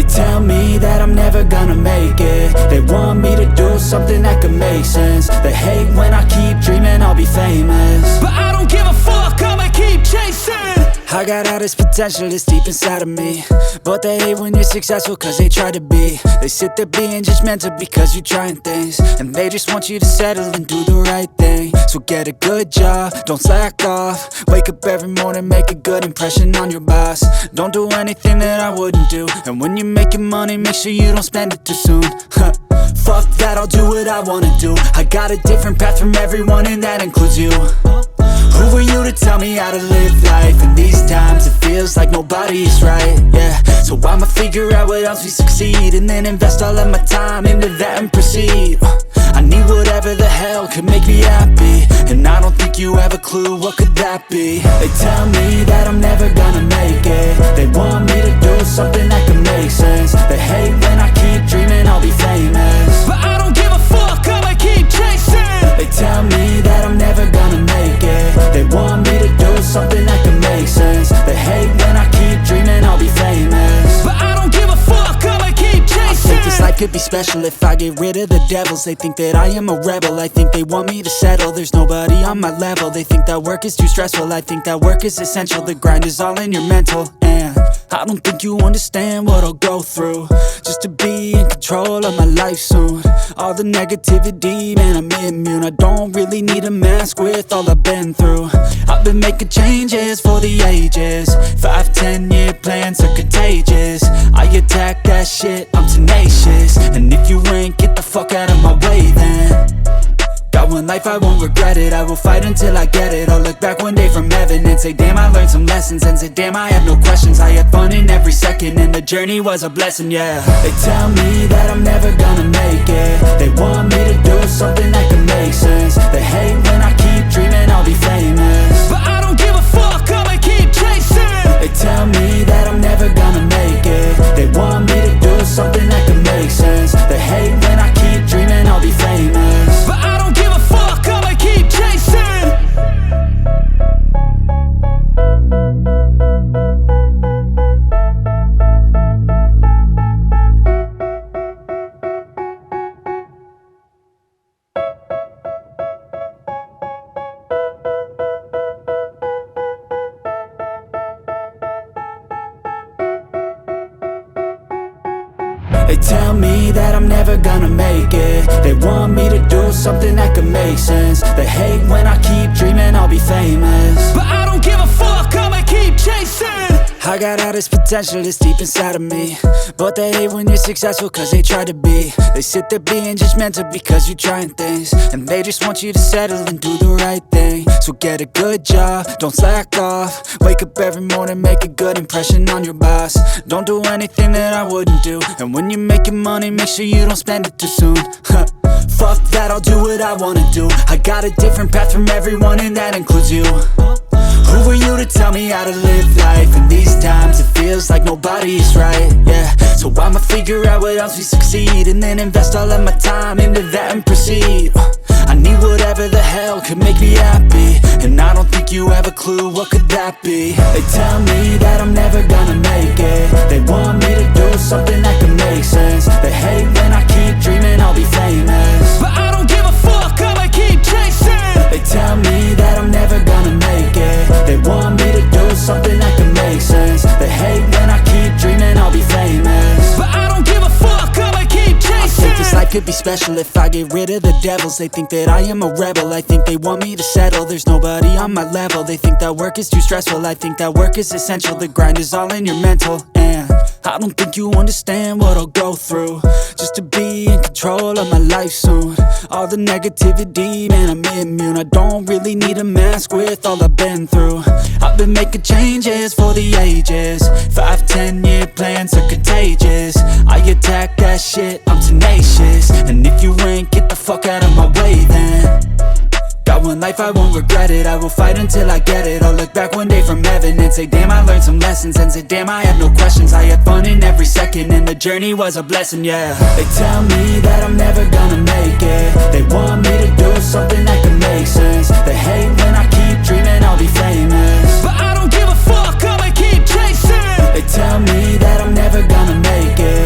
They tell me that I'm never gonna make it. They want me to do something that could make sense. They hate when I keep dreaming I'll be famous, but I don't give a fuck, I'ma keep chasing. I got all this potential that's deep inside of me, but they hate when you're successful cause they try to be. They sit there being judgmental because you're trying things, and they just want you to settle and do the right thing. So get a good job, don't slack off. Wake up every morning, make a good impression on your boss. Don't do anything that I wouldn't do, and when you're making money, make sure you don't spend it too soon. Fuck that, I'll do what I wanna do. I got a different path from everyone, and that includes you. Who are you to tell me how to live life? In these times it feels like nobody's right, yeah. So I'ma figure out what else we succeed, and then invest all of my time into that and proceed. I need whatever the hell could make me happy, and I don't think you have a clue what could that be. They tell me that I'm never gonna make it. They want me to do something that could make sense. They hate when I keep dreaming I'll be famous, but I don't give a fuck, I'ma keep chasing. They tell me that I'm never gonna make it. They want me to do something that can make sense. They hate when I keep dreaming I'll be famous, but I don't give a fuck, I'ma keep chasing. I think this life could be special if I get rid of the devils. They think that I am a rebel, I think they want me to settle. There's nobody on my level. They think that work is too stressful, I think that work is essential. The grind is all in your mental, and I don't think you understand what I'll go through just to be in control of my life soon. All the negativity, man, I'm immune. I don't really need a mask with all I've been through. I've been making changes for the ages. 5-10 year plans are contagious. I attack that shit, I'm tenacious. And if you ain't, get the fuck out of my way then. Got one life, I won't regret it. I will fight until I get it. I'll look back one day from heaven and say, damn, I learned some lessons. And say, damn, I have no questions. I had fun in every second, and the journey was a blessing, yeah. They tell me that I'm never gonna make it. They want me to do something that can make sense. They hate when I keep dreaming I'll be famous, but I don't give a fuck, I'ma keep chasing. They tell me that I'm never gonna make it. They want me to do something that can make sense. They hate when I keep dreaming I'll be famous, but I don't give a fuck, I'ma keep chasing. They tell me that I'm never gonna make it. They want me to do something that could make sense. They hate when I keep dreaming I'll be famous, but I don't give a fuck, I'ma keep chasing. I got all this potential that's deep inside of me, but they hate when you're successful cause they try to be. They sit there being judgmental because you're trying things, and they just want you to settle and do the right thing. So get a good job, don't slack off. Wake up every morning, make a good impression on your boss. Don't do anything that I wouldn't do, and when you're making money, make sure you don't spend it too soon. Fuck that, I'll do what I wanna do. I got a different path from everyone, and that includes you. Who are you to tell me how to live life? In these times it feels like nobody's right, yeah. So I'ma figure out what else we succeed, and then invest all of my time into that and proceed. I need whatever the hell could make me happy, and I don't think you have a clue what could that be. They tell me that I'm never gonna make it. They want me to do something that can make sense. They hate when I keep dreaming I'll be famous, but I don't give a fuck, I'ma keep chasing. They tell me that I'm never gonna make it. They want me to do something that can make sense. They hate when I keep dreaming I'll be famous, but I don't give a fuck, I'ma keep chasing. I think this life could be special if I get rid of the devils. They think that I am a rebel, I think they want me to settle. There's nobody on my level. They think that work is too stressful, I think that work is essential. The grind is all in your mental, and I don't think you understand what I'll go through just to be in control of my life soon. All the negativity, man, I'm immune. I don't really need a mask with all I've been through. I've been making changes for the ages. 5-10 year plans are contagious. I attack that shit, I'm tenacious. And if you ain't, get the fuck out of my way then. Got one life, I won't regret it. I will fight until I get it. I'll look back one day from heaven and say, damn, I learned some lessons. And say, damn, I have no questions. I had fun in every second, and the journey was a blessing, yeah. They tell me that I'm never gonna make it. They want me to do something that can make sense. They hate when I keep dreaming I'll be famous, but I don't give a fuck, I'ma keep chasing. They tell me that I'm never gonna make it.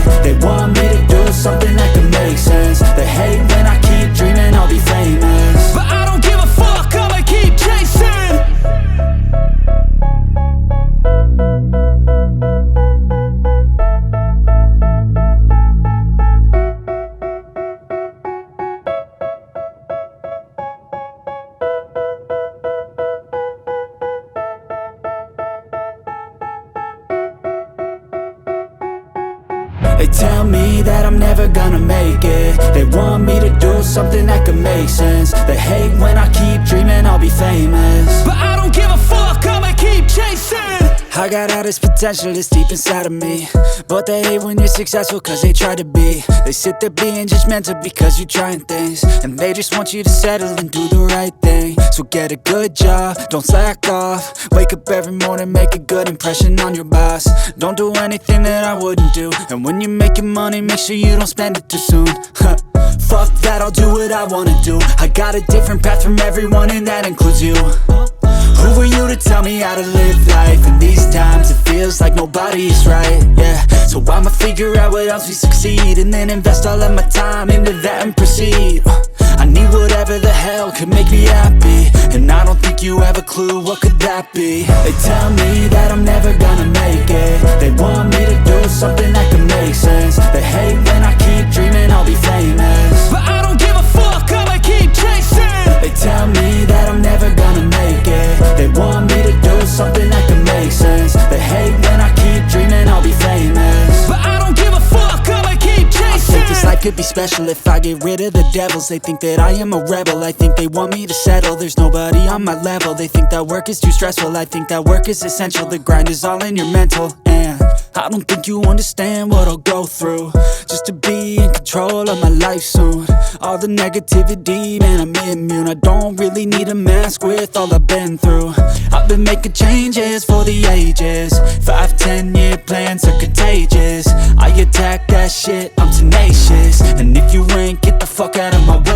They tell me that I'm never gonna make it. They want me to do something that could make sense. They hate when I keep dreaming I'll be famous, but I don't give a fuck, I'ma keep chasing. I got all this potential that's deep inside of me, but they hate when you're successful cause they try to be. They sit there being judgmental because you're trying things, and they just want you to settle and do the right thing. So get a good job, don't slack off. Wake up every morning, make a good impression on your boss. Don't do anything that I wouldn't do, and when you're making money, make sure you don't spend it too soon. Fuck that, I'll do what I wanna do. I got a different path from everyone and that includes you. Who are you to tell me how to live life? In these times it feels like nobody's right, yeah. So I'ma figure out what else we succeed, and then invest all of my time into that and proceed. I need whatever the hell could make me happy, and I don't think you have a clue what could that be. They tell me that I'm never gonna make it. They want me to do something that could make sense. They hate when I keep dreaming I'll be famous, but I don't give a fuck, I'ma keep chasing. They tell me that I'm never gonna make it. They want me to do something that could make sense. They hate when I keep dreaming I'll be famous, but I don't give a fuck, I'ma keep chasing. I think this life could be special if I get rid of the devils. They think that I am a rebel, I think they want me to settle. There's nobody on my level. They think that work is too stressful, I think that work is essential. The grind is all in your mental, and I don't think you understand what I'll go through just to be in control of my life soon. All the negativity, man, I'm immune. I don't really need a mask with all I've been through. I've been making changes for the ages. 5-10 year plans are contagious. I attack that shit, I'm tenacious, and if you ain't, get the fuck out of my way.